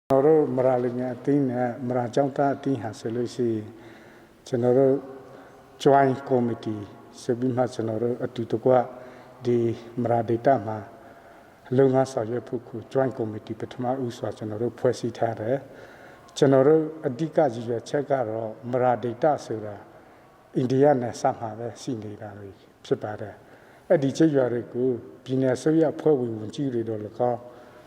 Channel Maralinga Tin, Marajanta Tin has a Lucy, General Joint Committee, Sabima General Atutogua, the Maraditama, Lunga Sayapuku, Joint Committee, Petma Usa, General Presitare, General Adika Jia Chegaro, Maradita Sura, Indiana Samha, Sinida, Separe. A DJ Yariku, Pina Soya Powi, Jiri Doloka,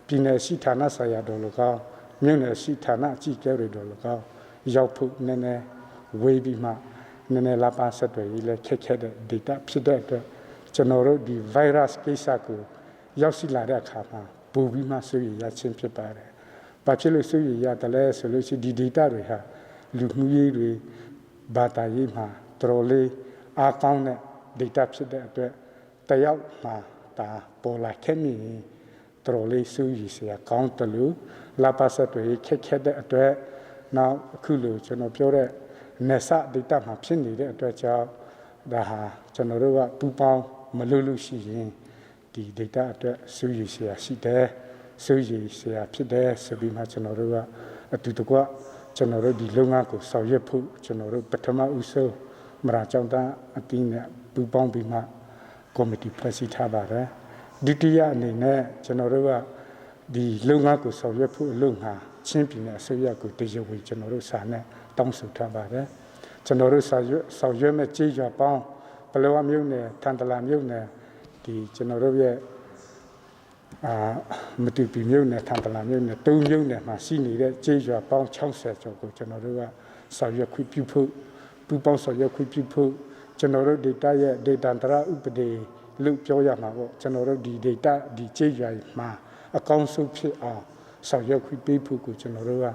Pina Sitana Saya Doloka. မြို့နယ်ရှိဌာနကြီးကျယ်တွေတော့၎င်းရောက်ဖို့နည်းနည်းဝေးပြီးမှနည်းနည်းလာပါဆက်တွေလည်းခက်ခဲတဲ့ data ဖြစ်တဲ့အတွက်ကျွန်တော်တို့ဒီ virus ကိစ္စကိုရောက်ရှိလာတဲ့အခါမှာပိုပြီးမှဆွေးနွေးရချင်းဖြစ်ပါတယ်။ဘာဖြစ်လို့ဆွေးနွေးရတယ်လဲဆိုလို့ရှိရင်ဒီ data တွေဟာလူမှုရေးတွေဘာသာရေးမှာတော်လေးအားကောင်းတဲ့ data ဖြစ်တဲ့အတွက်တယောက်မှာဒါပေါ်လာခဲ့မြင်တော်လေးဆွေးနွေးเสียကောင်းတယ်လို့လာပါဆက်တွေခက်ခဲတဲ့အတွက်နောက်အခုလိုကျွန်တော်ပြောတဲ့နေဆ data မှာဖြစ်နေတဲ့အတွက်ကြောင့်ဒါဟာကျွန်တော်တို့ကပူပေါင်းမလို့လို့ရှိရင်ဒီ data အတွက်ဆွေးနွေးเสียရှိတယ်ဆွေးနွေးเสียဖြစ်တယ်ဆိုပြီးမှကျွန်တော်တို့ကအတူတကွကျွန်တော်တို့ဒီလုပ်ငန်းကိုဆောင်ရွက်ဖို့ကျွန်တော်တို့ပထမဦးဆုံးမရာကြောင့်တန်းအတင်းနဲ့ပူပေါင်းပြီးမှကော်မတီဖွဲ့စည်းထားပါတယ်ဒုတိယအနေနဲ့ကျွန်တော်တို့ကဒီလုံငါကိုဆောင်ရွက်ဖို့အလို့ငါချင်းပြည်နယ်အစိုးရကိုတည်ရွယ်ကျွန်တော်တို့စာနဲ့တောင်းဆိုထားပါတယ်ကျွန်တော်တို့ဆောင်ရွက်မဲ့ကြေးရွာပေါင်းပလောဝမြို့နယ်ထန်တလာမြို့နယ်ဒီကျွန်တော်တို့ရဲ့မတူပီမြို့နယ်ထန်တလာမြို့နယ်၃မြို့နယ်မှာရှိနေတဲ့ကြေးရွာပေါင်း60ကျော်ကိုကျွန်တော်တို့ကဆောင်ရွက်ခွင့်ပြုဖို့ပူပေါင်းဆောင်ရွက်ခွင့်ပြုဖို့ကျွန်တော်တို့ data ရဲ့ data တရာဥပဒေလို့ပြောရမှာပေါ့ကျွန်တော်တို့ဒီ data ဒီကြေးရွာမှာအကောင့်စုဖြစ်အောင်ဆောင်ရွက်ခွင့်ပေးဖို့ကိုကျွန်တော်တို့က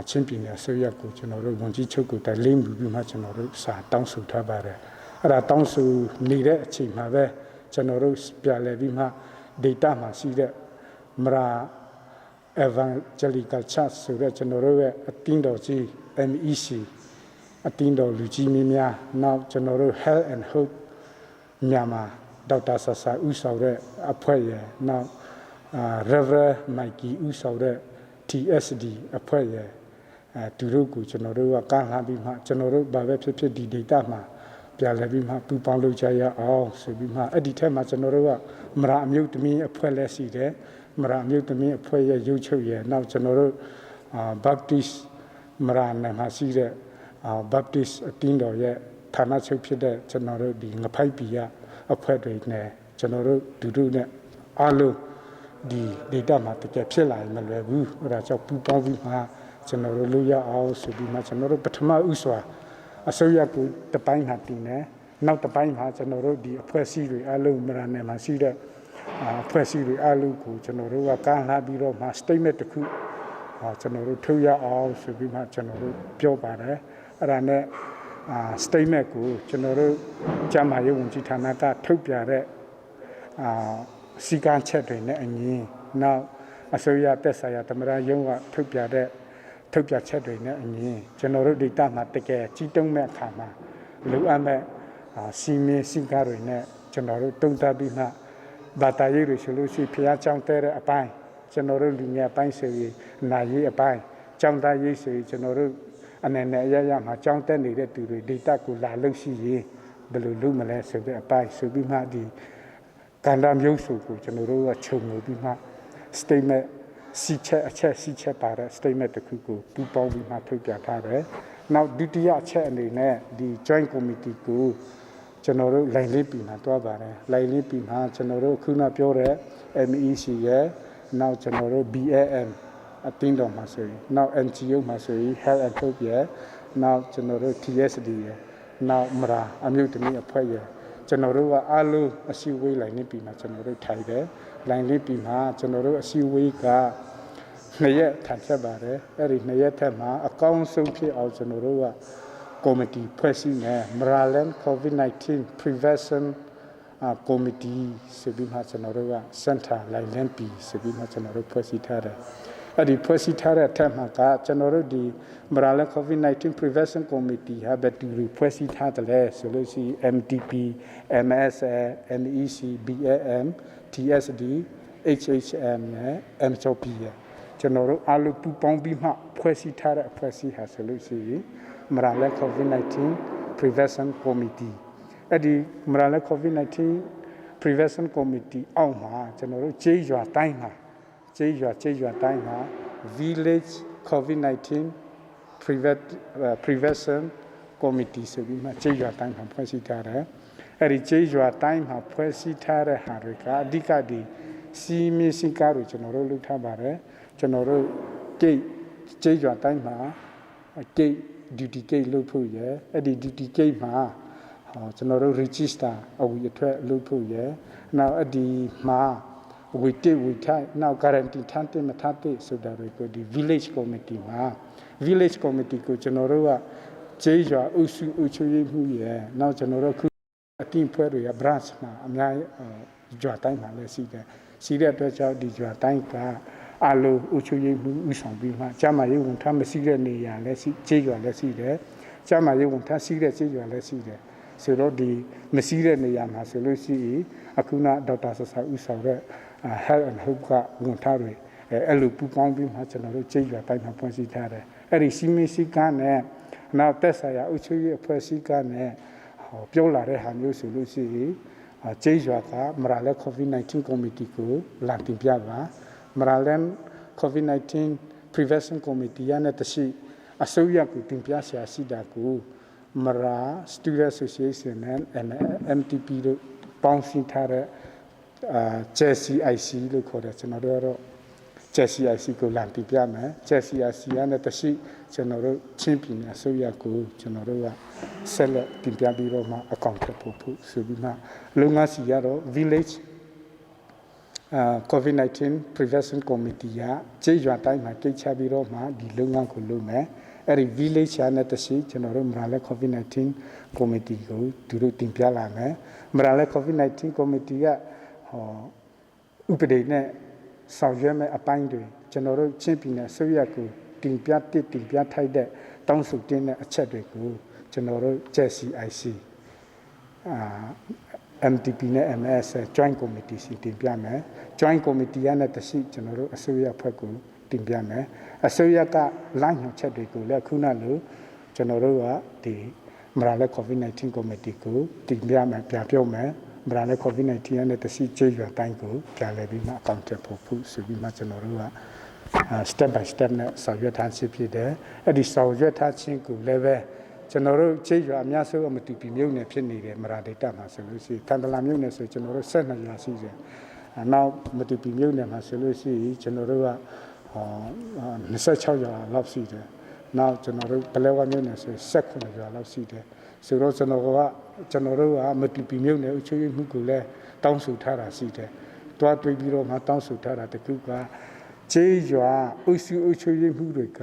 ချင်းပြည်နယ်အစိုးရကိုကျွန်တော်တို့ဝန်ကြီးချုပ်ကိုတိုင်လေးမှုပြီးမှကျွန်တော်တို့စာတောင်းဆိုထားပါတယ်အဲ့ဒါတောင်းဆိုနေတဲ့အချိန်မှာပဲကျွန်တော်တို့ပြလဲပြီးမှ data မှာရှိတဲ့မရာ Evangelical Church ဆိုတဲ့ကျွန်တော်တို့ရဲ့အတင်းတော်ကြီး MEC အတင်းတော်လူကြီးမင်းများနောက်ကျွန်တော်တို့ Health and Hope မြန်မာဒေါက်တာဆဆာဦးဆောင်တဲ့အဖွဲ့ရဲ့နောက် Reverend Mikey ဦးဆောင်တဲ့ TSD အဖွဲ့ရဲ့သူတို့ကိုကျွန်တော်တို့ကကမ်းလှမ်းပြီးမှကျွန်တော်တို့ဘာပဲဖြစ်ဖြစ်ဒီ data မှာပြန်လည်ပြီးမှပူပေါင်းလုပ်ကြရအောင်ဆိုပြီးမှအဲ့ဒီထက်မှာကျွန်တော်တို့ကမရာအမျိုးသမီးအဖွဲ့လည်းရှိတယ်မရာအမျိုးသမီးအဖွဲ့ရဲ့ရုပ်ချုပ်ရဲ့နောက်ကျွန်တော်တို့Baptist မရာနယ်မှာရှိတဲ့Baptist အတင်းတော်ရဲ့ဌာနချုပ်ဖြစ်တဲ့ကျွန်တော်တို့ဒီငဖိုက်ပီရအဖွဲ့တွေနဲ့ကျွန်တော်တို့ဒုတို့နဲ့အားလုံးဒီ data မှာတကယ်ဖြစ်လာရင်မလွယ်ဘူးအဲ့ဒါကြောင့်ပူပေါင်းပြီးမှကျွန်တော်တို့လုပ်ရအောင်ဆိုပြီးမှကျွန်တော်တို့ပထမဦးစွာအစိုးရကိုတပိုင်းမှာတင်တယ်နောက်တပိုင်းမှာကျွန်တော်တို့ဒီအဖွဲ့အစည်းတွေအားလုံးမရနယ်မှာရှိတဲ့အဖွဲ့အစည်းတွေအားလုံးကိုကျွန်တော်တို့ကကမ်းလှမ်းပြီးတော့မှ statement တစ်ခုကျွန်တော်တို့ထုတ်ရအောင်ဆိုပြီးမှကျွန်တော်တို့ပြောပါတယ်အဲ့ဒါနဲ့statement ကိုကျွန်တော်တို့ကျန်းမာရေးဝန်ကြီးဌာနကထုတ်ပြတဲ့စီကံချက်တွေနဲ့အညီနောက်အစိုးရတက်ဆိုင်ရာသမရယုံကထုတ်ပြချက်တွေနဲ့အညီကျွန်တော်တို့ data မှာတကယ်ကြီးတုံးမဲ့အခါမှာလိုအပ်မဲ့စီမင်းစီကားတွေနဲ့ကျွန်တော်တို့တုံးတက်ပြီးမှဘာသာရေးတွေဆိုလို့ရှိရင်ဖျားချောင်းတဲ့အပိုင်းကျွန်တော်တို့လူငယ်အပိုင်းဆိုရင်နာရေးအပိုင်းကျောင်းသားရေးဆိုရင်ကျွန်တော်တို့အနေနဲ့အရမှာကျောင်းတက်နေတဲ့သူတွေ data ကိုလာလို့ရှိရင်ဘယ်လိုလုပ်မလဲဆိုတဲ့အပိုင်းဆိုပြီးမှဒီကန္တာမျိုးစုကိုကျွန်တော်တို့ကခြုံငုံပြီးမှ statement စီချက်ပါတဲ့ statement တစ်ခုကိုပူးပေါင်းပြီးမှထုတ်ပြန်ထားတယ်။နောက်ဒုတိယအချက်အနေနဲ့ဒီ joint committee ကိုကျွန်တော်တို့လိုင်လေးပြီးမှတွားပါတယ်။လိုင်လေးပြီးမှကျွန်တော်တို့ခုနပြောတဲ့ MEC ရဲ့နောက်ကျွန်တော်တို့ BAM အတင်းတော်မှာဆိုရင်နောက် NGO မှာဆိုရင် Health and Hope ရဲ့နောက်ကျွန်တော်တို့ TSD ရဲ့နောက်မရာအမျိုးသမီးအဖွဲ့ရဲ့ကျွန်တော်တို့ကအားလုံးအစည်းအဝေးလိုင်လေးပြီးမှကျွန်တော်တို့ထိုင်တယ်လိုင်လေးပြီးမှကျွန်တော်တို့အစည်းအဝေးက2ရက်ထိုင်ဆက်ပါတယ်အဲ့ဒီ2ရက်ထက်မှာအကောင်းဆုံးဖြစ်အောင်ကျွန်တော်တို့ကကော်မတီဖွဲ့စည်းမယ် Maraland COVID-19 Prevention Committee ဆိုပြီးမှကျွန်တော်တို့က Center လိုင်လန်းပြီးဆိုပြီးမှကျွန်တော်တို့ဖွဲ့စည်းထားတယ်အဲ့ဒီဖွဲ့စည်းထားတဲ့အထက်မှာကကျွန်တော်တို့ဒီ Maraland COVID-19 Prevention Committee ဟာဘယ်သူတွေဖွဲ့စည်းထားတယ်လဲဆိုလို့ရှိရင် MDP MSA MEC BAM TSD HHM နဲ့ MCOP ကျွန်တော်တို့အားလုံးပူးပေါင်းပြီးမှဖွဲ့စည်းထားတဲ့အဖွဲ့အစည်းဟာဆိုလို့ရှိရင်မရာလဲ COVID-19 Prevention Committee အဲ့ဒီမရာလဲ COVID-19 Prevention Committee အောက်မှာကျွန်တော်တို့ကျေးရွာတိုင်းမှာကျေးရွာတိုင်းမှာ Village COVID-19 Prevention Committee ဆိုပြီးမှကျေးရွာတိုင်းမှာဖွဲ့စည်းထားတယ်အဲ့ဒီကျေးရွာတိုင်းမှာဖွဲ့စည်းထားတဲ့ဟာတွေကအဓိကဒီစီမင်းစည်းကားတွေကျွန်တော်တို့လုပ်ထားပါတယ်ကျွန်တော်တို့ကျေးရွာတိုင်းမှာduty gate လုပ်ဖို့ရယ်အဲ့ဒီ duty gate မှာကျွန်တော်တို့ register အဝီအထွက်လုပ်ဖို့ရယ်နောက်အဲ့ဒီမှာဝီထိုင်နောက် guarantee ထမ်းတင်မထမ်းတင်ဆိုတာတွေကိုဒီ village committee မှာ village committee ကိုကျွန်တော်တို့ကကျေးရွာအုပ်စုအုပ်ချုပ်ရေးမှုရယ်နောက်ကျွန်တော်တို့ခုအတင်းဖွဲ့တွေက branch မှာအများရွာတိုင်းမှာလည်းရှိတဲ့အတွက်ကြောင့်ဒီရွာတိုင်းကအလိုအုပ်ချုပ်ရေးမှုဥဆောင်ပြီးမှကျမရေးဝန်ထမ်းမရှိတဲ့နေရာလည်းရှိကျေးရွာလည်းရှိတယ်ကျမရေးဝန်ထမ်းရှိတဲ့ကျေးရွာလည်းရှိတယ်ဆိုတော့ဒီမရှိတဲ့နေရာမှာဆိုလို့ရှိရင်အခုနဒေါက်တာဆဆာဦးဆောင်တဲ့ Health and Hope ကဝန်ထမ်းတွေအဲ့လိုပူးပေါင်းပြီးမှကျွန်တော်တို့ကျေးရွာတိုင်းမှာဖွင့်ရှိထားတယ်အဲ့ဒီစီမင်းစည်းကမ်းနဲ့နောက်သက်ဆိုင်ရာအုပ်ချုပ်ရေးအဖွဲ့အစည်းကနဲ့ပြောလာတဲ့ဟာမျိုးဆိုလို့ရှိရင်ကျေးရွာကမရာလဲ COVID-19 committee ကိုလာတင်ပြပါမရာလဲ COVID-19 Prevention Committee ရတဲ့တရှိအစိုးရကိုတင်ပြရှာရှိတာကိုမရာ Student Association နဲ့ MTP တို့ပေါင်းစည်းထားတဲ့JCIC လို့ခေါ်တယ်ကျွန်တော်တို့ကတော့ JCIC ကိုလာတင်ပြမယ် JCIC ရတဲ့တရှိကျွန်တော်တို့ချင်းပြည်နယ်အစိုးရကိုကျွန်တော်တို့ကဆက်လက်တင်ပြပြီးတော့မှအကောင့်ထပ်ဖို့ဆိုပြီးမှလုံငါစီရတော့ Village COVID-19 Prevention Committee ကကျေးရွာတိုင်းမှာကိတ်ချပြီးတော့မှဒီလုံငါကိုလုပ်မယ်အဲ့ဒီ village ရတဲ့တရှိကျွန်တော်တို့မရာလဲ COVID-19 committee ကိုသူတို့တင်ပြလာမယ်မရာလဲ COVID-19 committee ကဥပဒေနဲ့ဆောင်ရွက်မဲ့အပိုင်းတွေကျွန်တော်တို့ချင်းပြည်နယ်ဆိုရကိုတင်ပြထိုက်တဲ့တောင်းဆိုတင်တဲ့အချက်တွေကိုကျွန်တော်တို့ JCIC MTP နဲ့ MS Joint Committee စီတင်ပြမယ် Joint Committee ရတဲ့တရှိကျွန်တော်တို့အစိုးရအဖွဲ့ကိုတင်ပြမယ်အစိုးရကလိုင်းညွှန်ချက်တွေကိုလည်းခုနလိုကျွန်တော်တို့ကဒီမရာလဲ COVID-19 committee ကိုတင်ပြမယ်ပြပြောမယ်မရာလဲ COVID-19 နဲ့တရှိကျေးရွာတိုင်းကိုပြန်လည်ပြီးမှအကောင့်တက်ဖို့ဆိုပြီးမှကျွန်တော်တို့ကstep by step နဲ့ဆောင်ရွက်ထားခြင်းဖြစ်တယ်အဲ့ဒီဆောင်ရွက်ထားခြင်းကိုလည်းပဲကျွန်တော်တို့ကျေးရွာအများဆုံးအမတူပီမြို့နယ်ဖြစ်နေတယ်မရာဒေတာမှာဆိုလို့ရှိရင်တန်တလာမြို့နယ်ဆိုကျွန်တော်တို့12ရွာရှိတယ်နောက်မတူပီမြို့နယ်မှာဆိုလို့ရှိရင်ကျွန်တော်တို့က26ရွာလောက်ရှိတယ်။နောက်ကျွန်တော်တို့ဘလဲဝမြို့နယ်ဆို19ရွာလောက်ရှိတယ်။ဆိုတော့ကျွန်တော်တို့ကမတူပီမြို့နယ်အချို့မှုကိုလည်းတောင်းဆိုထားတာရှိတယ်။တွားတွေးပြီးတော့မှတောင်းဆိုထားတာတခုကကျေးရွာအုပ်စုအချို့မှုတွေက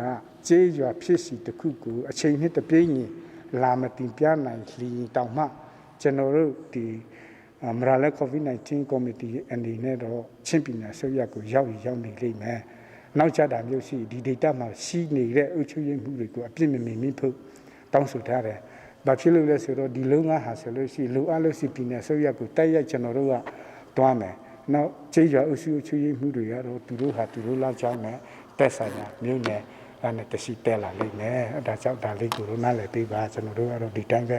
ကျေးရွာဖြစ်စီတခုကိုအချိန်နှစ်တပြည့်ညီလာမတင်ပြနိုင်လီတောင်မှကျွန်တော်တို့ဒီမရာလဲ COVID-19 committee အနေနဲ့တော့ချင်းပြည်နယ်ဆိုရကိုရောက်နေလိမ့်မယ်။နောက်ကြတာမျိုးရှိဒီ data မှာရှိနေတဲ့အုပ်ချုပ်ရေးမှုတွေကိုအပြစ်မမြင်မိဖို့တောင်းဆိုထားတယ်။ဘာဖြစ်လို့လဲဆိုတော့ဒီလုံငါဟာဆိုလို့ရှိလိုအပ်လို့ရှိပြည်နယ်ဆိုရကိုတိုက်ရိုက်ကျွန်တော်တို့ကတွားမယ်။နောက်ကျေးရွာအုပ်ချုပ်ရေးမှုတွေကတော့သူတို့လောက်ကြောင်းနဲ့တက်ဆိုင်ရာမြို့နယ်နဲ့တရှိတက်လာလိမ့်မယ်။ဒါကြောင့်ဒါလေးကိုနားလည်ပေးပါကျွန်တော်တို့ကတော့ဒီတိုင်းပဲ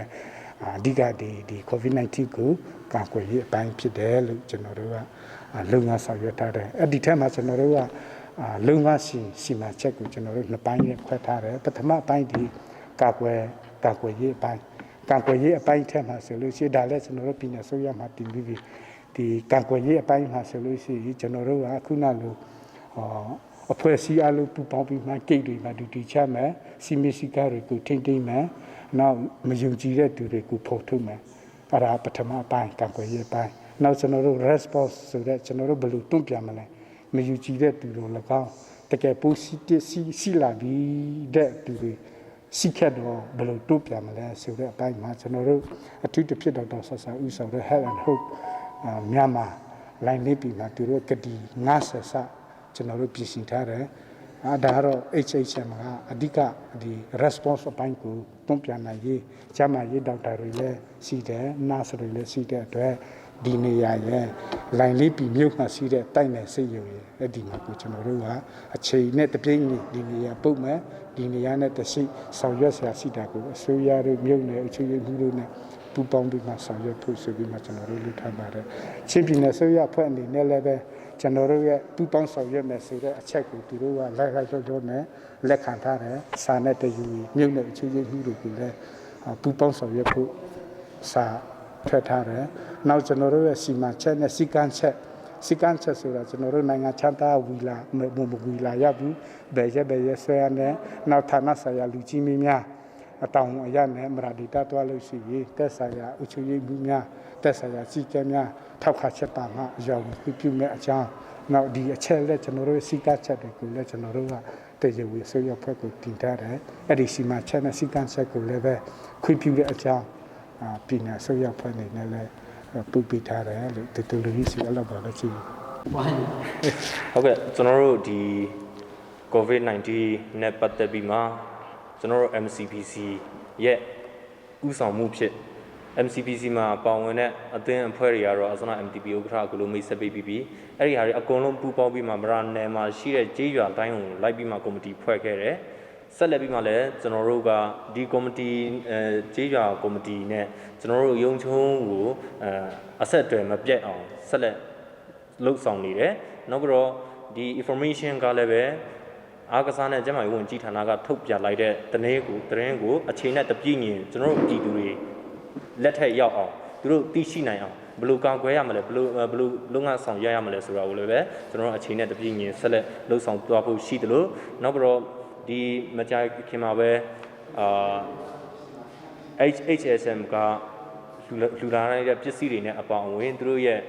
အဓိကဒီ COVID-19 ကိုကာကွယ်ရေးအပိုင်းဖြစ်တယ်လို့ကျွန်တော်တို့ကလုံငါဆောင်ရွက်ထားတယ်အဲ့ဒီထက်မှာကျွန်တော်တို့ကလုံငါစီမံချက်ကိုကျွန်တော်တို့နှစ်ပိုင်းနဲ့ခွဲထားတယ်ပထမပိုင်းဒီကာကွယ်ရေးအပိုင်းထက်မှာဆိုလို့ရှိရင်ဒါလည်းကျွန်တော်တို့ပြည်နယ်ဆိုရမှာတင်ပြီးဒီကာကွယ်ရေးအပိုင်းမှာဆိုလို့ရှိရင်ကျွန်တော်တို့ကခုနလိုအဖွဲ့အစည်းအလုပ်ပူပေါင်းပြီးမှကိတ်တွေမှာဒီချမယ်စီမီစီကာတွေကိုထိမ့်သိမ့်မယ်နောက်မယုံကြည်တဲ့သူတွေကိုဖော်ထုတ်မယ်အဲ့ဒါပထမပိုင်းကာကွယ်ရေးပိုင်းနောက်ကျွန်တော်တို့ response ဆိုတဲ့ကျွန်တော်တို့ဘယ်လိုတွန့်ပြန်မလဲမယုံကြည်တဲ့သူတို့၎င်းတကယ် positive ရှိလာပြီးတဲ့သူတွေရှိခဲ့တော့ဘယ်လိုတွန့်ပြန်မလဲဆိုတဲ့အပိုင်းမှာကျွန်တော်တို့အထူးသဖြင့်ဒေါက်တာဆဆာဦးဆောင်တဲ့ Health and Hope မြန်မာလိုင်းလေးပြည်မှာသူတို့ကတိ90ဆကျွန်တော်တို့ပြင်ဆင်ထားတယ်ဒါကတော့ HHM ကအဓိကဒီ response အပိုင်းကိုတွန့်ပြန်နိုင်ရေးကျမရေးဒေါက်တာတွေလည်းရှိတယ် nurse တွေလည်းရှိတဲ့အတွက် ဒီနေရာရဲ့လိုင်လေးပြည်မြို့မှာရှိတဲ့တိုက်နယ်စစ်ရုံရဲ့အဲ့ဒီမှာကိုကျွန်တော်တို့ကအချိန်နဲ့တပြိုင်နက်ဒီနေရာပုံမှန်ဒီနေရာနဲ့တရှိဆောင်ရွက်ဆရာရှိတာကိုအစိုးရတို့မြို့နယ်အချုပ်ရမှုတို့နဲ့ပူးပေါင်းပြီးမှဆောင်ရွက်ဖို့ဆိုပြီးမှကျွန်တော်တို့လုပ်ထားပါတယ်ချင်းပြည်နယ်ဆိုရဖွဲ့အနေနဲ့လည်းပဲကျွန်တော်တို့ရဲ့ပူးပေါင်းဆောင်ရွက်မယ်ဆိုတဲ့အချက်ကိုသူတို့ကလိုက်တော့နဲ့လက်ခံထားတယ်စာနဲ့တယူမြို့နယ်အချုပ်ရမှုတို့ကိုလည်းပူးပေါင်းဆောင်ရွက်ဖို့စာထည့်ထားတယ်နောက်ကျွန်တော်တို့ရဲ့စီမံချက်နဲ့စီကံချက်ဆိုတာကျွန်တော်တို့နိုင်ငံချမ်းသာဝီလာမဝီလာရဘူးဘယ်ရဲ့ဆွဲရနဲ့နောက်ဌာနဆိုင်ရာလူကြီးမင်းများအတောင်အရနဲ့မရာဒေတာတွားလို့ရှိရင်တက်ဆိုင်ရာအချုပ်ရမှုများတက်ဆိုင်ရာစီကံများထောက်ခါချက်ပါမှအရောက်ပြုမဲ့အကြောင်းနောက်ဒီအချက်လက်ကျွန်တော်တို့စီကံချက်တွေကိုလည်းကျွန်တော်တို့ကတည်ရဝေဆွေးရဖွဲ့ကိုတင်ထားတယ်အဲ့ဒီစီမံချက်နဲ့စီကံချက်ကိုလည်းပဲခွင့်ပြုတဲ့အကြောင်းပြည်နယ်ဆွေးရဖွဲ့နေနဲ့လည်းပူပီထားတယ်လို့တူလူကြီးစီအလောက်ပါလည်းရှိဟုတ်ကဲ့ကျွန်တော်တို့ဒီ COVID-19 နဲ့ပတ်သက်ပြီးမှကျွန်တော်တို့ MCPC ရဲ့ဥဆောင်မှုဖြစ် MCPC မှာပါဝင်တဲ့အသင်းအဖွဲ့တွေကတော့အစနာ MTP ဥက္ကဋ္ဌကလိုမိတ်ဆက်ပေးပြီးအဲ့ဒီဟာတွေအကုန်လုံးပူးပေါင်းပြီးမှမရနယ်မှာရှိတဲ့ကြေးရွာတိုင်းကိုလိုက်ပြီးမှကော်မတီဖွဲ့ခဲ့တယ်ဆက်လက်ပြီးမှလည်းကျွန်တော်တို့ကဒီကော်မတီကြေးရွာကော်မတီနဲ့ကျွန်တော်တို့ရုံချုံကိုအဆက်အသွယ်မပြတ်အောင်ဆက်လက်လှုပ်ဆောင်နေတယ်နောက်ပြီးတော့ဒီ information ကလည်းပဲအားကစားနဲ့ကျန်းမာရေးဝန်ကြီးဌာနကထုတ်ပြန်လိုက်တဲ့သတင်းကိုအချိန်နဲ့တပြည့်ညင်ကျွန်တော်တို့ပြည်သူတွေလက်ထက်ရောက်အောင်သူတို့သိရှိနိုင်အောင်ဘယ်လိုကောင်ကွဲရမလဲဘယ်လိုလုပ်ငန်းဆောင်ရရမလဲဆိုတာကိုလည်းပဲကျွန်တော်တို့အချိန်နဲ့တပြည့်ညင်ဆက်လက်လှုပ်ဆောင်သွားဖို့ရှိတယ်လို့နောက်ပြီးတော့ဒီမကြာခင်မှာပဲHHSM ကလူလာတဲ့ပစ္စည်းတွေနဲ့အပေါင်းအဝင်သူတို့ရဲ့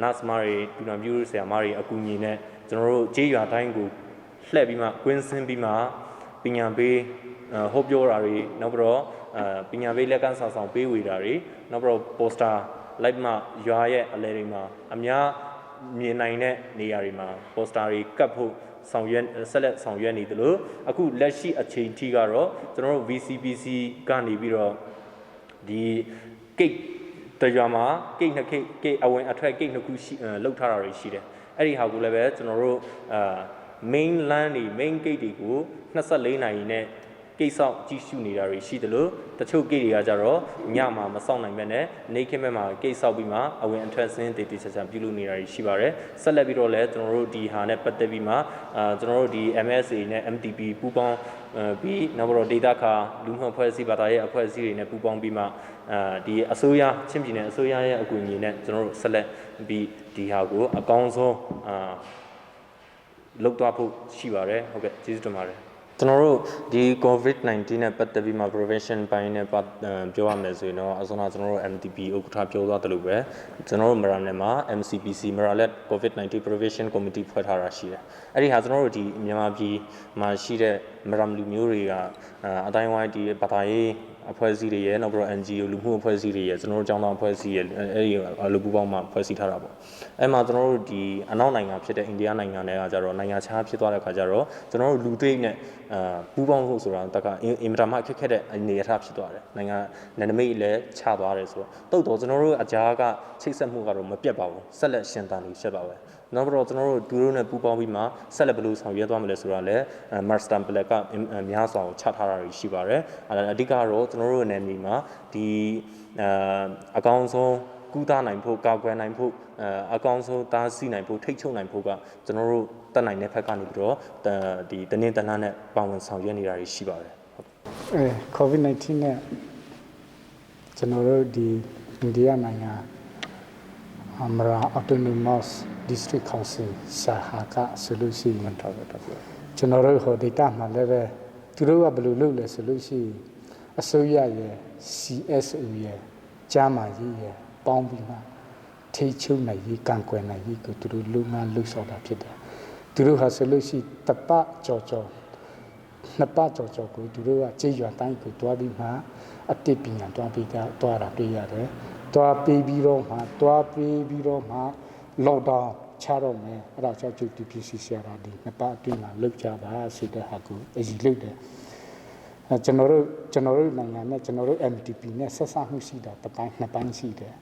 nurse မတွေဒူနာပြူဆရာမတွေအကူအညီနဲ့ကျွန်တော်တို့ကြေးရွာတိုင်းကိုလှည့်ပြီးမှကွင်းစင်းပြီးမှပညာပေးဟောပြောတာတွေနောက်ပြီးတော့ပညာပေးလက်ကမ်းဆောင်ပေးဝေတာတွေနောက်ပြီးတော့ poster လိုက်မှရွာရဲ့အလဲတွေမှာအများမြင်နိုင်တဲ့နေရာတွေမှာ poster တွေကပ်ဖို့ဆောင်ရွက်ဆက်လက်ဆောင်ရွက်နေတယ်လို့အခုလက်ရှိအချိန်ထိကတော့ကျွန်တော်တို့ VCPC ကနေပြီးတော့ဒီကိတ်တရွာမှာကိတ်နှစ်ကိတ်အဝင်အထွက်ကိတ်နှစ်ခုရှိလောက်ထားတာတွေရှိတယ်အဲ့ဒီဟာကိုလည်းပဲကျွန်တော်တို့main land တွေ main gate တွေကို24နာရီနဲ့ကိတ်ဆောက်ကြည့်ရှုနေတာတွေရှိတယ်လို့တချို့ကိတ်တွေကကြတော့ညမှာမဆောက်နိုင်မဲ့နဲ့နေခင်းမဲ့မှာကိတ်ဆောက်ပြီးမှအဝင်အထွက်စင်းတည်တည်ချာချာပြုလုပ်နေတာတွေရှိပါတယ်ဆက်လက်ပြီးတော့လည်းကျွန်တော်တို့ဒီဟာနဲ့ပတ်သက်ပြီးမှကျွန်တော်တို့ဒီ MSA နဲ့ MTP ပူးပေါင်းပြီးနောက်ပြီးတော့ data ခါလူမှုအဖွဲ့အစည်းဘာသာရေးအဖွဲ့အစည်းတွေနဲ့ပူးပေါင်းပြီးမှဒီအစိုးရချင်းပြည်နယ်အစိုးရရဲ့အကူအညီနဲ့ကျွန်တော်တို့ဆက်လက်ပြီးဒီဟာကိုအကောင်းဆုံးလုပ်သွားဖို့ရှိပါတယ်ဟုတ်ကဲ့ကျေးဇူးတင်ပါတယ်ကျွန်တော်တို့ဒီ COVID-19 နဲ့ပတ်သက်ပြီးမှ prevention ပိုင်းနဲ့ပြောရမယ်ဆိုရင်တော့အစနာကျွန်တော်တို့ MTP ဥက္ကဋ္ဌပြောသွားတယ်လို့ပဲကျွန်တော်တို့မရနယ်မှာ MCPC မရလက် COVID-19 prevention committee ဖွဲ့ထားတာရှိတယ်အဲ့ဒီဟာကျွန်တော်တို့ဒီမြန်မာပြည်မှာရှိတဲ့မရလူမျိုးတွေကအတိုင်းဝိုင်းဒီဘာသာရေးအဖွဲ့အစည်းတွေရဲ့နောက်ပြီးတော့ NGO လူမှုအဖွဲ့အစည်းတွေရဲ့ကျွန်တော်တို့ကျောင်းသားအဖွဲ့အစည်းရဲ့အဲဒီလူပူပေါင်းမှဖွဲ့စည်းထားတာပေါ့အဲ့မှာကျွန်တော်တို့ဒီအနောက်နိုင်ငံဖြစ်တဲ့အိန္ဒိယနိုင်ငံတွေကကြတော့နိုင်ငံခြားဖြစ်သွားတဲ့ခါကျတော့ကျွန်တော်တို့လူသိနဲ့ပူပေါင်းဖို့ဆိုတာတကအင်မတန်မှခက်ခဲတဲ့အနေအထားဖြစ်သွားတယ်နိုင်ငံနယ်နိမိတ်လည်းချသွားတယ်ဆိုတော့တုတ်တော့ကျွန်တော်တို့အကြားကချိတ်ဆက်မှုကတော့မပြတ်ပါဘူးဆက်လက်ရှင်သန်နေချက်ပါပဲနောက်ပြီးတော့ကျွန်တော်တို့ဒူရိုနဲ့ပူပေါင်းပြီးမှဆက်လက်ဘယ်လိုဆောင်ရွက်သွားမလဲဆိုတာလည်း master plan ကများစွာကိုချထားတာရှိပါတယ်အဓိကတော့ကျွန်တော်တို့နယ်မြေမှာဒီအကောင်းဆုံးကူးသားနိုင်ဖို့ကာကွယ်နိုင်ဖို့အကောင်းဆုံးတားဆီးနိုင်ဖို့ထိတ်ချုပ်နိုင်ဖို့ကကျွန်တော်တို့တက်နိုင်တဲ့ဘက်ကနေပြီးတော့ဒီတနင်္လာနဲ့ပါဝင်ဆောင်ရွက်နေတာရှိပါတယ်COVID-19 နဲ့ကျွန်တော်တို့ဒီအိန္ဒိယနိုင်ငံAmara Autonomous District Council စာဟာကဆိုလို့ရှိရင်ကျွန်တော်တို့ဟို data မှာလည်းပဲသူတို့ကဘယ်လိုလုပ်လဲဆိုလို့ရှိရင်အစိုးရရဲ့ CSO ရဲ့ကြားမှာကြီးရဲ့ပေါင်းပြီးမှထိချုပ်နိုင်ရေးကံကွယ်နိုင်ရေးကိုသူတို့လုပ်ငန်းလုပ်ဆောင်တာဖြစ်တယ်သူတို့ဟာဆိုလို့ရှိတပတ်ကြော်နှစ်ပတ်ကြော်ကိုသူတို့ကကြေးရွာတိုင်းကိုတွားပြီးမှအတိတ်ပညာတွားပြီးတွားတာတွေ့ရတယ်တွားပြီးတော့မှ lockdown ချတော့မယ်အဲ့ဒါကြောင့်ကျုပ် DPC ဆရာဒီနှစ်ပတ်အတွင်းမှာလုပ်ကြပါဆိုတဲ့ဟာကိုအရင်လုပ်တယ်ကျွန်တော်တို့နိုင်ငံနဲ့ကျွန်တော်တို့ MTP နဲ့ဆက်ဆံမှုရှိတာတစ်ပိုင်းနှစ်ပိုင်းရှိတယ်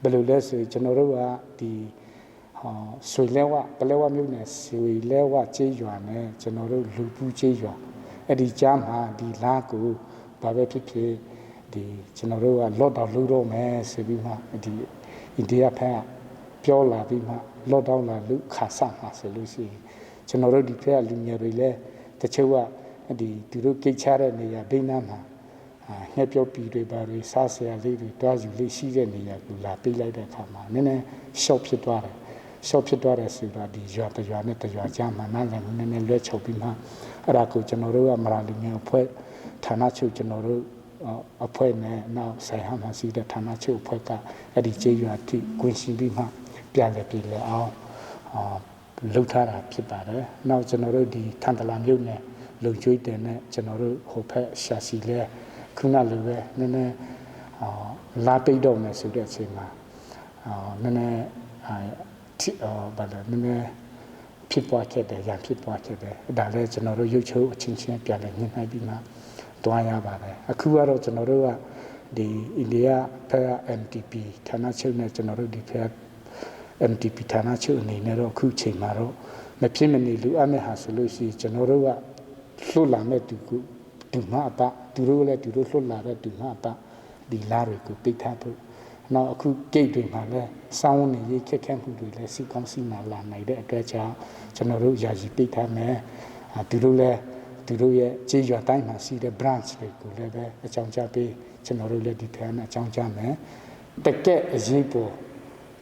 ဘယ်လိုလဲဆိုကျွန်တော်တို့ကဒီဆွေလဲဝပလဲဝမြို့နယ်ဆွေလဲဝကျေးရွာနဲ့ကျွန်တော်တို့လူပူးကျေးရွာအဲ့ဒီကြားမှာဒီလားကိုဘာပဲဖြစ်ဖြစ်ဒီကျွန်တော်တို့ကလော့ဒေါင်းလုပ်တော့မယ်ဆိုပြီးမှဒီအိန္ဒိယဘက်ကပြောလာပြီးမှလော့ဒေါင်းလာလူခါဆာမှာဆိုလို့ရှိရင်ကျွန်တော်တို့ဒီဘက်ကလူငယ်တွေလည်းတချို့ကဒီသူတို့ကိတ်ချတဲ့နေရာဒိန်းနာမှာငှက်ပြောပြီးတွေပါတွေစားစရာလေးတွေတွားယူလေးရှိတဲ့နေရာကိုလာပေးလိုက်တဲ့အခါမှာနည်းနည်းရှော့ဖြစ်သွားတယ်ရှော့ဖြစ်သွားတယ်ဆိုတော့ဒီရွာတရွာနဲ့တရွာကြားမှာနားလည်နည်းနည်းလွဲချုပ်ပြီးမှအဲ့ဒါကိုကျွန်တော်တို့ကမရာလူငယ်အဖွဲ့ဌာနချုပ်ကျွန်တော်တို့အဖွဲ့နဲ့နောက်ဆိုင်ဟာမှာရှိတဲ့ဌာနချုပ်အဖွဲ့ကအဲ့ဒီကျေးရွာတိကွင်းရှိပြီးမှပြန်လည်ပြည်လဲအောင်လှုပ်ထားတာဖြစ်ပါတယ်နောက်ကျွန်တော်တို့ဒီထန်တလာမြို့နယ်လုံကျွေးတယ်နဲ့ကျွန်တော်တို့ဟိုဘက်ရှာစီလဲခုနလိုပဲနည်းနည်းလာပိတ်တော့မယ်ဆိုတဲ့အချိန်မှာနည်းနည်းဘာလဲနည်းနည်းဖြစ်ပွားခဲ့တယ်ရဖြစ်ပွားခဲ့တယ်ဒါလည်းကျွန်တော်တို့ရုပ်ချုပ်အချင်းချင်းပြန်လည်ညှိနှိုင်းပြီးမှတွားရပါတယ်အခုကတော့ကျွန်တော်တို့ကဒီအိန္ဒိယဘက်က MTP ဌာနချုပ်နဲ့ကျွန်တော်တို့ဒီဘက် MTP ဌာနချုပ်အနေနဲ့တော့အခုချိန်မှာတော့မဖြစ်မနေလူအပ်မဲ့ဟာဆိုလို့ရှိရင်ကျွန်တော်တို့ကလှုပ်လာမဲ့တူကိုဒီမှာအပသူတို့လည်းသူတို့လှုပ်လာတဲ့ဒီမှာအပဒီလားတွေကိုပိတ်ထားဖို့နောက်အခုဂိတ်တွေမှာလည်းစောင်းနေရေးခက်ခဲမှုတွေလည်းစီကောင်းစီနာလာနိုင်တဲ့အတွက်ကြောင့်ကျွန်တော်တို့ယာယီပိတ်ထားမယ်သူတို့လည်းသူတို့ရဲ့ကြေးရွာတိုင်းမှာရှိတဲ့ branch တွေကိုလည်းပဲအကြောင်းကြားပေးကျွန်တော်တို့လည်းဒီထက်အကြောင်းကြားမယ်တကယ်အရေးပေါ်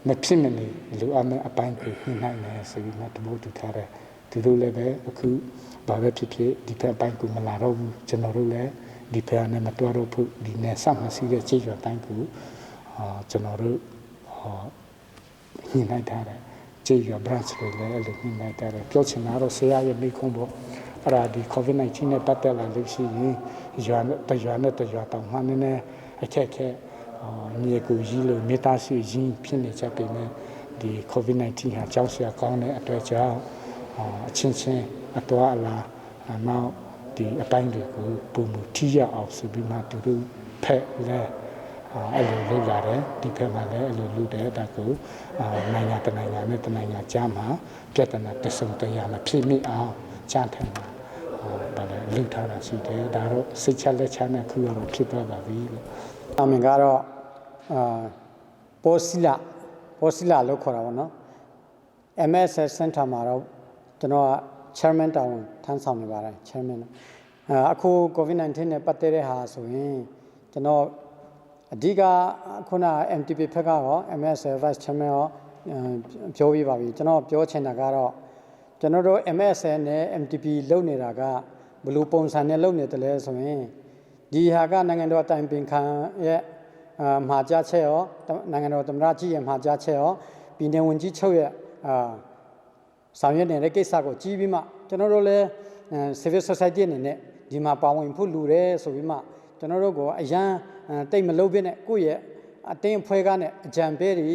မဖြစ်မနေလူအပ်အပိုင်းကိုညှိနှိုင်းမယ်ဆိုပြီးမှတမို့တူထားတယ်သူတို့လည်းပဲအခုဘာပဲဖြစ်ဖြစ်ဒီဖက်ပိုင်းကိုမလာတော့ဘူးကျွန်တော်တို့လည်းဒီဖက်နဲ့မတွားတော့ဘူးဒီနဲ့ဆက်မှရှိတဲ့ကြေးရွာတိုင်းကိုကျွန်တော်တို့ညှိနှိုင်းထားတယ်ကြေးရွာ branch တွေလည်းအဲ့လိုညှိနှိုင်းထားတယ်ပြောချင်တာတော့ဆရာရဲ့မိခုံးပေါ့အဲ့ဒါဒီ COVID-19 နဲ့ပတ်သက်လာလို့ရှိရင်ရွာနဲ့တရွာတောင်မှနည်းနည်းအခက်ခဲမြေကိုကြီးလို့မိသားစုကြီးဖြစ်နေကြပေမဲ့ဒီ COVID-19 ဟာကြောက်စရာကောင်းတဲ့အတွက်ကြောင့်အချင်းချင်းအတော်အလားနောက်ဒီအတိုင်းတွေကိုပုံမူထိရအောင်ဆိုပြီးမှသူတို့ဖက်လဲအဲ့လိုလုပ်လာတယ်ဒီဖက်မှာလည်းအဲ့လိုလုပ်တယ်ဒါကိုနိုင်ငံတနိုင်ငံနဲ့တနိုင်ငံကြားမှာပြဿနာတဆုံတရာမဖြစ်မိအောင်ကြားထင်တာဘာလဲလှုပ်ထားတာရှိတယ်ဒါတော့စိတ်ချလက်ချနဲ့ခုကတော့ဖြစ်သွားပါပြီလို့အမင်ကတော့ပေါ်စီလာလို့ခေါ်တာပေါ့နော် MSS Center မှာတော့ကျွန်တော်က chairman တာဝန်ထမ်းဆောင်နေပါတယ် chairman အခု COVID-19 နဲ့ပတ်သက်တဲ့ဟာဆိုရင်ကျွန်တော်အဓိကခုန MTP ဖက်ကတော့ MSS Vice Chairman ရောပြောပြပါပြီကျွန်တော်ပြောချင်တာကတော့ကျွန်တော်တို့ MSS နဲ့ MTP လုပ်နေတာကဘယ်လိုပုံစံနဲ့လုပ်နေတယ်လဲဆိုရင်ဒီဟာကနိုင်ငံတော်အတိုင်ပင်ခံရဲ့မှာကြားချက်ရောနိုင်ငံတော်သမ္မတကြီးရဲ့မှာကြားချက်ရောပြည်내ဝန်ကြီးချုပ်ရဲ့ဆောင်ရွက်နေတဲ့ကိစ္စကိုကြီးပြီးမှကျွန်တော်တို့လည်း civil society အနေနဲ့ဒီမှာပါဝင်ဖို့လူတယ်ဆိုပြီးမှကျွန်တော်တို့ကအရန်တိတ်မလုပ်ပြနဲ့ကိုယ့်ရဲ့အတင်းအဖွဲ့ကနဲ့အကြံပေးတွေ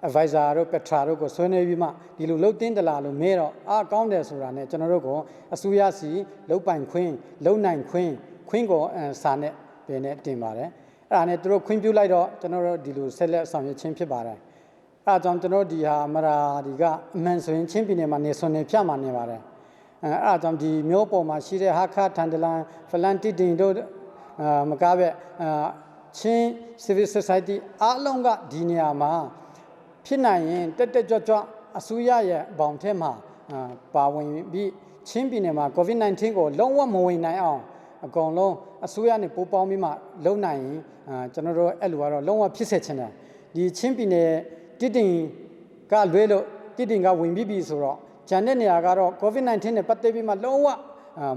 advisor တို့ petra တို့ကိုဆွေးနွေးပြီးမှဒီလိုလှုပ်တင်းတလားလို့မဲတော့ကောင်းတယ်ဆိုတာနဲ့ကျွန်တော်တို့ကအစိုးရစီလှုပ်ပိုင်ခွင့်လှုပ်နိုင်ခွင့်ကိုစာနဲ့ပဲနဲ့တင်ပါတယ်အဲ့ဒါနဲ့သူတို့ခွင့်ပြုလိုက်တော့ကျွန်တော်တို့ဒီလိုဆက်လက်ဆောင်ရွက်ခြင်းဖြစ်ပါတယ်အဲ့ဒါကြောင့်ကျွန်တော်ဒီဟာမရာဒီကအမှန်ဆိုရင်ချင်းပြည်နယ်မှာနေစွန်နေဖြတ်မှာနေပါတယ်အဲ့ဒါကြောင့်ဒီမျိုးပေါ်မှာရှိတဲ့ဟာခထန်တလန်ဖလန်တီတင်တို့မကားပဲချင်း civil society အားလုံးကဒီနေရာမှာဖြစ်နိုင်ရင်တက်ကြွအစိုးရရဲ့ဘောင်ထဲမှာပါဝင်ပြီးချင်းပြည်နယ်မှာ COVID-19 ကိုလုံးဝမဝင်နိုင်အောင်အကုန်လုံးအစိုးရနဲ့ပိုးပေါင်းပြီးမှလုံနိုင်ရင်ကျွန်တော်တို့အဲ့လိုကတော့လုံးဝဖြစ်စေချင်တယ်ဒီချင်းပြည်နယ်တည်တင်ကလွဲလို့တည်တင်ကဝင်ပြီးပြီဆိုတော့ဂျန်တဲ့နေရာကတော့ COVID-19 နဲ့ပတ်သက်ပြီးမှလုံးဝ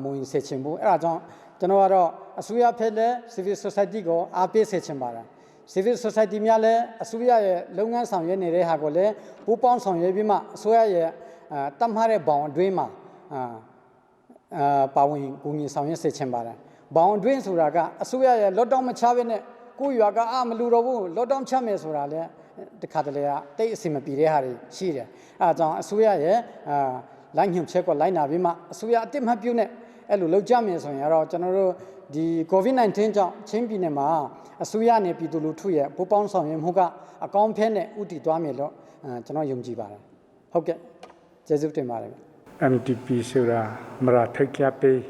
မဝင်စေချင်ဘူးအဲ့ဒါကြောင့်ကျွန်တော်ကတော့အစိုးရဖက်နဲ့ civil society ကိုအားပေးစေချင်ပါတယ် civil society များလည်းအစိုးရရဲ့လုပ်ငန်းဆောင်ရွက်နေတဲ့ဟာကိုလည်းပူးပေါင်းဆောင်ရွက်ပြီးမှအစိုးရရဲ့တတ်မှတ်တဲ့ဘောင်အတွင်းမှာပါဝင်ကူညီဆောင်ရွက်စေချင်ပါတယ်ဘောင်အတွင်းဆိုတာကအစိုးရရဲ့ lockdown မချဘဲနဲ့ကိုရွာကမလူတော့ဘူး lockdown ချမယ်ဆိုတာလည်းတခါတလေကတိတ်အစီမပြေတဲ့ဟာတွေရှိတယ်အဲဒါကြောင့်အစိုးရရဲ့လိုင်းညွှန်ချက်ကိုလိုက်နာပြီးမှအစိုးရအတိတ်မပြုနဲ့ အဲ့လိုလောက်ကြမယ်ဆိုရင်တော့ကျွန်တော်တို့ဒီ COVID-19 ကြောင့်ချင်းပြည်နယ်မှာအစိုးရနဲ့ပြည်သူလူထုရဲ့ပူးပေါင်းဆောင်ရွက်မှုကအကောင်းဖက်နဲ့ဥတည်သွားမယ်လို့ကျွန်တော်ယုံကြည်ပါတယ်ဟုတ်ကဲ့ကျေးဇူးတင်ပါတယ် MTP ဆိုတာမရာထိတ်ကြပေး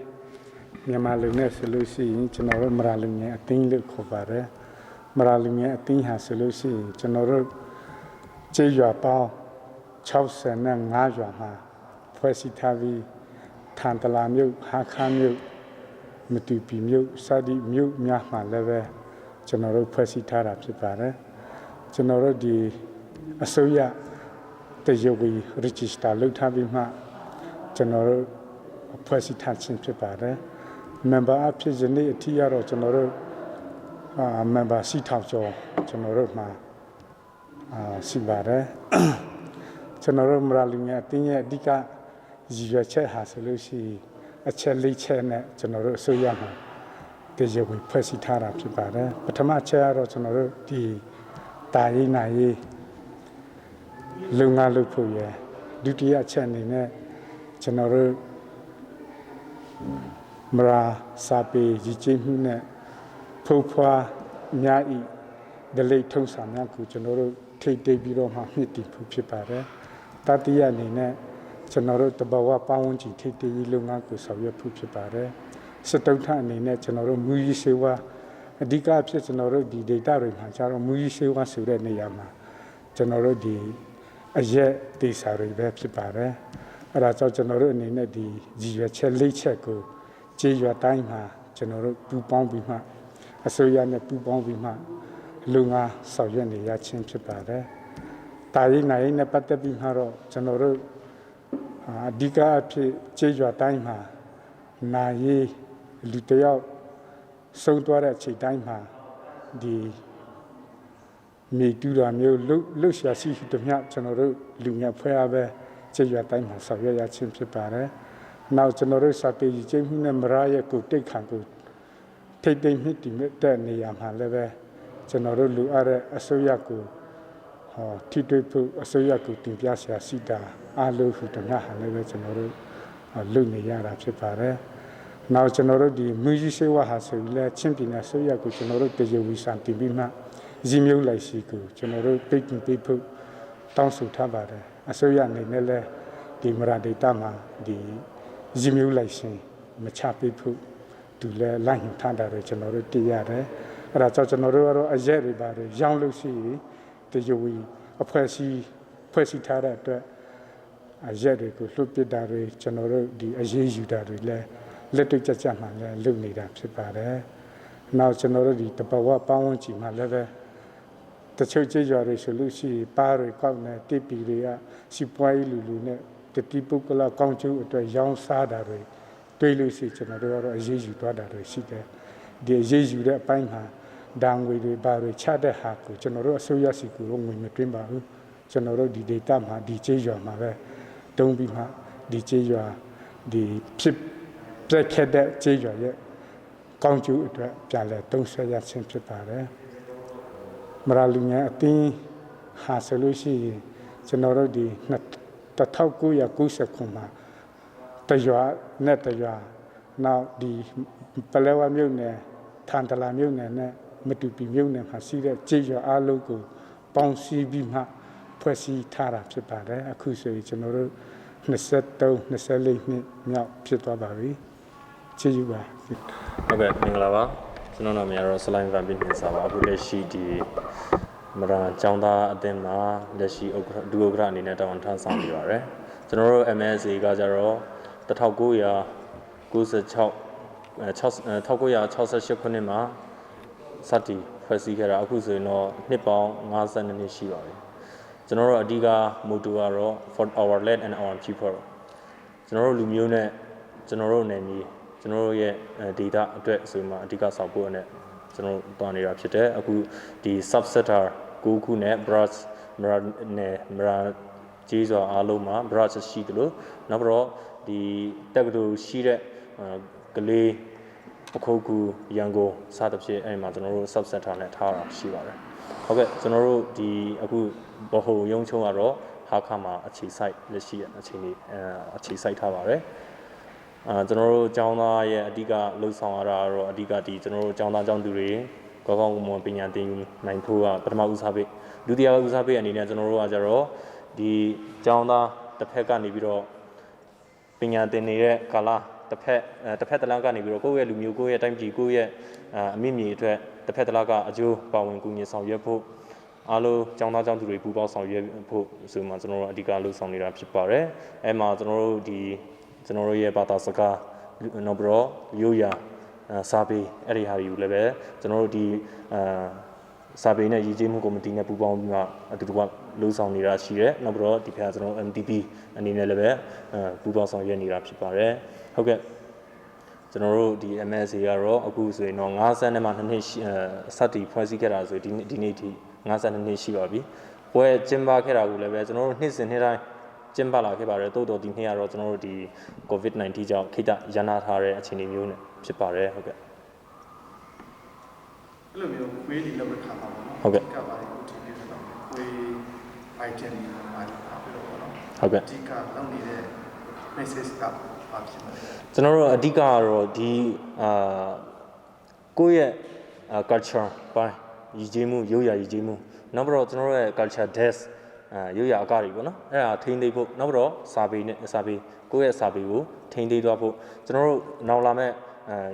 မြန်မာလူနဲ့ဆိုလို့ရှိရင်ကျွန်တော်တို့မရာလူငယ်အသင်းလို့ခေါ်ပါတယ်မရာလူငယ်အသင်းဟာဆိုလို့ရှိရင်ကျွန်တော်တို့ကျေးရွာပေါင်း65ရွာမှာဖွဲ့စည်းထားပြီးထန်တလာမြို့ဟာခါမြို့မတူပီမြို့စသည်မြို့များမှာလည်းပဲကျွန်တော်တို့ဖွဲ့စည်းထားတာဖြစ်ပါတယ်ကျွန်တော်တို့ဒီအစိုးရတရားဝင် register လုပ်ထားပြီးမှကျွန်တော်တို့ဖွဲ့စည်းထားခြင်းဖြစ်ပါတယ် member အဖြစ်ယနေ့အထိရတော့ကျွန်တော်တို့member စီထောင်ကျော်ကျွန်တော်တို့မှာရှိပါတယ်ကျွန်တော်တို့မရာလူငယ်အတင်းရဲ့အဓိကရည်ရွယ်ချက်ဟာဆိုလို့ရှိရင်အချက်၄ချက်နဲ့ကျွန်တော်တို့အစိုးရမှာတရားဝင်ဖွဲ့စည်းထားတာဖြစ်ပါတယ်ပထမချက်ကတော့ကျွန်တော်တို့ဒီတာရေးနိုင်ရေးလုံငါလုပ်ဖို့ရယ်ဒုတိယချက်အနေနဲ့ကျွန်တော်တို့မရာစာပေရည်ကြည်မှုနဲ့ဖုတ်ဖွာအများဤဒလိထုံးဆောင်များကိုကျွန်တော်တို့ထိတ်တိတ်ပြီးတော့မှမြင့်တင်ဖို့ဖြစ်ပါတယ်တတိယအနေနဲ့ကျွန်တော်တို့တဘဝပေါင်းဝန်းကျင်ထိတ်တိတ်ရေးလုပ်ငန်းကိုဆောင်ရွက်ဖို့ဖြစ်ပါတယ်စတုထအနေနဲ့ကျွန်တော်တို့မူကြီးစေဝါအဓိကဖြစ်ကျွန်တော်တို့ဒီ data တွေမှာကျတော့မူကြီးစေဝါဆိုတဲ့နေရာမှာကျွန်တော်တို့ဒီအရက်ဒေစာတွေပဲဖြစ်ပါတယ်အဲ့ဒါကြောင့်ကျွန်တော်တို့အနေနဲ့ဒီရည်ရွယ်ချက်၄ချက်ကိုကျေးရွာတိုင်းမှာကျွန်တော်တို့ပူးပေါင်းပြီးမှအစိုးရနဲ့ပူးပေါင်းပြီးမှလုံငါဆောင်ရွက်နေရခြင်းဖြစ်ပါတယ်တာရေးနိုင်နဲ့ပတ်သက်ပြီးမှတော့ကျွန်တော်တို့အဓိကအဖြစ်ကျေးရွာတိုင်းမှာနာရေးလူတယောက်ဆုံးသွားတဲ့အချိန်တိုင်းမှာဒီမြေတူတာမျိုးလှုပ်ရှားရှိတမျှကျွန်တော်တို့လူငယ်ဖွဲ့ရပဲကျေးရွာတိုင်းမှာဆောင်ရွက်ရခြင်းဖြစ်ပါတယ်နောက်ကျွန်တော်တို့စာပေကြီးချင်းမှုနဲ့မရရဲ့ကိုတိတ်ခံကိုထိတ်တိတ်မြင့်တည်တဲ့နေရာမှာလည်းပဲကျွန်တော်တို့လူအားတဲ့အစိုးရကိုထိတွေ့ဖို့အစိုးရကိုတင်ပြဆရာစီတာအားလုံးဟုတမျှဟာလည်းပဲကျွန်တော်တို့လုပ်နေရတာဖြစ်ပါတယ်နောက်ကျွန်တော်တို့ဒီမြူကြီးစေဝါဟာဆိုရင်လည်းချင်းပြည်နယ်အစိုးရကိုကျွန်တော်တို့တရားဝင်စာတင်ပြီးမှရည်မျိုးလိုက်စီကိုကျွန်တော်တို့တိတ်တင်ပေးဖို့တောင်းဆိုထားပါတယ်အစိုးရအနေနဲ့လည်းဒီမရာဒေတာမှာဒီရည်မျိုးလိုက်ရှင်မချပေးဖို့သူလည်းလိုက်ညွှန်ထားတာတွေကျွန်တော်တို့သိရတယ်အဲ့ဒါကြောင့်ကျွန်တော်တို့ကတော့အရက်တွေပါတယ်ရောင်းလို့ရှိရင်တရားဝင်အဖွဲ့အစည်းဖွဲ့စည်းထားတဲ့အတွက်အရက်တွေကိုလွှတ်ပစ်တာတွေကျွန်တော်တို့ဒီအရေးယူတာတွေလည်းလက်တွေ့ကြမှလည်းလုပ်နေတာဖြစ်ပါတယ်နောက်ကျွန်တော်တို့ဒီတပဝပေါင်းဝန်းကျင်မှာလည်းပဲတချို့ကျေးရွာတွေဆိုလို့ရှိရင်ပါးတွေကောက်နေတိပီတွေကစီပွားရေးလူနဲ့တတိပုဂ္ဂလကောင်းကျိုးအတွက်ရောင်းစားတာတွေတွေးလို့ရှိကျွန်တော်တို့ကတော့အရေးယူသွားတာတွေရှိတယ်ဒီအရေးယူတဲ့အပိုင်းမှာဒဏ်ငွေတွေပါတွေချတဲ့ဟာကိုကျွန်တော်တို့အစိုးရစီကူငွေမတွင်းပါဘူးကျွန်တော်တို့ဒီ data မှာဒီကျေးရွာမှာပဲတုံးပြီးမှဒီကျေးရွာဒီဖြစ်ပြက်ခဲ့တဲ့ကျေးရွာရဲ့ကောင်းကျိုးအတွက်ပြန်လဲတုံးဆွဲရခြင်းဖြစ်ပါတယ်မရလူငယ်အတင်းဟာဆိုလို့ရှိရင်ကျွန်တော်တို့ဒီ1990မှာတရွာနဲ့တရွာနောက်ဒီပလဲဝမြို့နယ်ထန်တလာမြို့နယ်နဲ့မတူပီမြို့နယ်မှာရှိတဲ့ကျေးရွာအလုံးကိုပေါင်းစည်းပြီးမှဖွဲ့စည်းထားတာဖြစ်ပါတယ်အခုဆိုရင်ကျွန်တော်တို့23-24နှစ်မြောက်ဖြစ်သွားပါပြီကျေးဇူးပါဟုတ်ကဲ့မင်္ဂလာပါကျွန်တော်နာမည်ကတော့ဆလိုင်းဗန်ဘင်းနေစာပါအခုလက်ရှိဒီမရာကျောင်းသားအသင်းမှာလက်ရှိဒုဥက္ကဋ္ဌအနေနဲ့တာဝန်ထမ်းဆောင်နေပါတယ်ကျွန်တော်တို့ MSA ကကြတော့1968ခုနှစ်မှာစတင်ဖွဲ့စည်းခဲ့တာအခုဆိုရင်တော့နှစ်ပေါင်း52နှစ်ရှိပါပြီကျွန်တော်တို့အဓိက motto ကတော့ for our land and our people ကျွန်တော်တို့လူမျိုးနဲ့ကျွန်တော်တို့နယ်မြေကျွန်တော်တို့ရဲ့ data အတွက်ဆိုမှအဓိကစောင့်ဖို့နဲ့ကျွန်တော်တို့တွားနေတာဖြစ်တယ်အခုဒီ subsector 9ခုနဲ့ branch မရာကျေးရွာအားလုံးမှာ branch ရှိတယ်လို့နောက်ပြီးတော့ဒီတက္ကသိုလ်ရှိတဲ့ကလေးအခုကူရန်ကုန်စသဖြင့်အဲ့မှာကျွန်တော်တို့ subsector နဲ့ထားတာရှိပါတယ်ဟုတ်ကဲ့ကျွန်တော်တို့ဒီအခုဘဟုရုံချုံကတော့ဟာခါမှာအခြေစိုက်လက်ရှိရဲ့အခြေအနေအခြေစိုက်ထားပါတယ် ကျွန်တော်တို့ကျောင်းသားရဲ့အဓိကလှုပ်ဆောင်ရတာတော့အဓိကဒီကျွန်တော်တို့ကျောင်းသားကျောင်းသူတွေကောင်းကောင်းမွန်ပညာသင်ယူနိုင်ဖို့ကပထမဦးစားပေးဒုတိယဦးစားပေးအနေနဲ့ကျွန်တော်တို့ကကြတော့ဒီကျောင်းသားတစ်ဖက်ကနေပြီးတော့ပညာသင်နေတဲ့ကာလတစ်ဖက်တလန်းကနေပြီးတော့ကိုယ့်ရဲ့လူမျိုးကိုယ့်ရဲ့တိုင်းပြည်ကိုယ့်ရဲ့အမိမြေအတွက်တစ်ဖက်တလန်းကအကျိုးပါဝင်ကူညီဆောင်ရွက်ဖို့အားလုံးကျောင်းသားကျောင်းသူတွေပူးပေါင်းဆောင်ရွက်ဖို့ဆိုမှကျွန်တော်တို့အဓိကလှုပ်ဆောင်နေတာဖြစ်ပါတယ်အဲမှာကျွန်တော်တို့ရဲ့ဘာသာစကားနောက်ပြီးတော့ရိုးရာစာပေအဲ့ဒီဟာတွေကိုလည်းပဲကျွန်တော်တို့ဒီစာပေနဲ့ရည်ကြီးမှုကော်မတီနဲ့ပူးပေါင်းပြီးမှအတူတူကလှုပ်ဆောင်နေတာရှိတယ်နောက်ပြီးတော့ဒီခါကျွန်တော် MTP အနေနဲ့လည်းပဲပူးပေါင်းဆောင်ရွက်နေတာဖြစ်ပါတယ်ဟုတ်ကဲ့ကျွန်တော်တို့ဒီ MSA ကတော့အခုဆိုရင်တော့50နဲ့မှ2နှစ်စတင်ဖွဲ့စည်းခဲ့တာဆိုဒီနေ့ထိ52နှစ်ရှိပါပြီ။ပွဲကျင်းပခဲ့တာကိုလည်းပဲကျွန်တော်တို့နှစ်စဉ်နှစ်တိုင်းကျင်းပလာခဲ့ပါတယ်။တိုးတော်ဒီနှစ်ကတော့ကျွန်တော်တို့ဒီ COVID-19 ကြောင့်ခိတရနာထားတဲ့အခြေအနေမျိုးနဲ့ဖြစ်ပါတယ်ဟုတ်ကဲ့။အဲ့လိုမျိုးဝေးဒီလောက်ခါပါတော့နော်ဟုတ်ကဲ့ကပါတယ်ကိုဒီနေ့တော့ဝေး item တွေမှာပြီးတော့ပေါ့နော်ဟုတ်ကဲ့အဓိကလောက်နေတဲ့ message ကဘာဖြစ်မလဲကျွန်တော်တို့အဓိကကတော့ဒီကိုယ့်ရဲ့ culture ပိုင်းရည်ကြီးမှုရိုးရာရည်ကြီးမှုနောက်ပြီးတော့ကျွန်တော်တို့ရဲ့ culture desk ရိုးရာအကားတွေပေါ့နော်အဲ့ဒါထိန်းသိမ်းဖို့နောက်ပြီးတော့စာပေကိုယ့်ရဲ့စာပေကိုထိန်းသိမ်းသွားဖို့ကျွန်တော်တို့နောက်လာမဲ့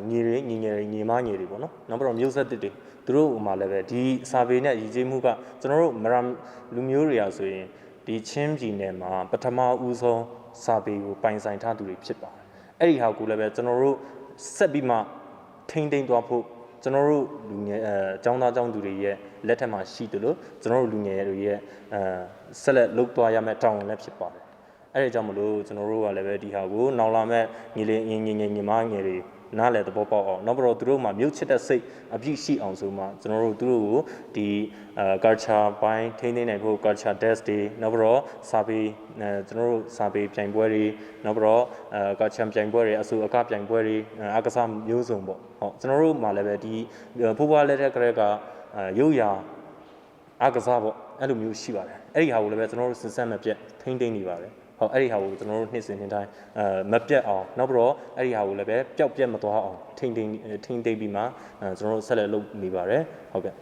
ညီတွေညီငယ်တွေညီမငယ်တွေပေါ့နော်နောက်ပြီးတော့မျိုးဆက်တစ်တွေသူတို့ဥမာလည်းပဲဒီစာပေနဲ့ရည်ကြီးမှုကကျွန်တော်တို့မရမ်လူမျိုးတွေရာဆိုရင်ဒီချင်းပြည်နယ်မှာပထမဦးဆုံးစာပေကိုပိုင်ဆိုင်ထားသူတွေဖြစ်ပါတယ်အဲ့ဒီဟာကိုလည်းပဲကျွန်တော်တို့ဆက်ပြီးမှထိန်းသိမ်းသွားဖို့ကျွန်တော်တို့လူငယ်ကျောင်းသားကျောင်းသူတွေရဲ့လက်ထက်မှာရှိတယ်လို့ကျွန်တော်တို့လူငယ်တွေရဲ့ဆက်လက်လုပ်သွားရမယ့်တောင်းဝန်လည်းဖြစ်ပါတယ်အဲ့ဒီကြောင့်မလို့ကျွန်တော်တို့ကလည်းပဲဒီဟာကိုနောက်လာမဲ့ညီလေးညီမငယ်တွေနားလည်သဘောပေါက်အောင်နောက်ပြီးတော့သူတို့မှာမြုပ်ချစ်တဲ့စိတ်အပြည့်ရှိအောင်ဆိုမှကျွန်တော်တို့သူတို့ကိုဒီ culture ပိုင်းထိန်းသိမ်းနိုင်ဖို့ culture desk တွေနောက်ပြီးတော့စာပေကျွန်တော်တို့စာပေပြိုင်ပွဲတွေနောက်ပြီးတော့culture ပြိုင်ပွဲတွေအဆိုအကပြိုင်ပွဲတွေအကစားမျိုးစုံပေါ့ဟုတ်ကျွန်တော်တို့မှာလည်းပဲဒီဖိုးဖွားလက်ထက်ကလေးကရုပ်ရာအကစားပေါ့အဲ့လိုမျိုးရှိပါတယ်အဲ့ဒီဟာကိုလည်းပဲကျွန်တော်တို့စဉ်ဆက်မပြတ်ထိန်းသိမ်းနေပါတယ်ဟုတ်အဲ့ဒီဟာကိုကျွန်တော်တို့နှစ်စဉ်နှစ်တိုင်းမပြတ်အောင်နောက်ပြီးတော့အဲ့ဒီဟာကိုလည်းပဲပျောက်ပြတ်မသွားအောင်ထိန်းသိမ်းပြီးမှကျွန်တော်တို့ဆက်လက်လုပ်နေပါတယ်ဟုတ်ကဲ့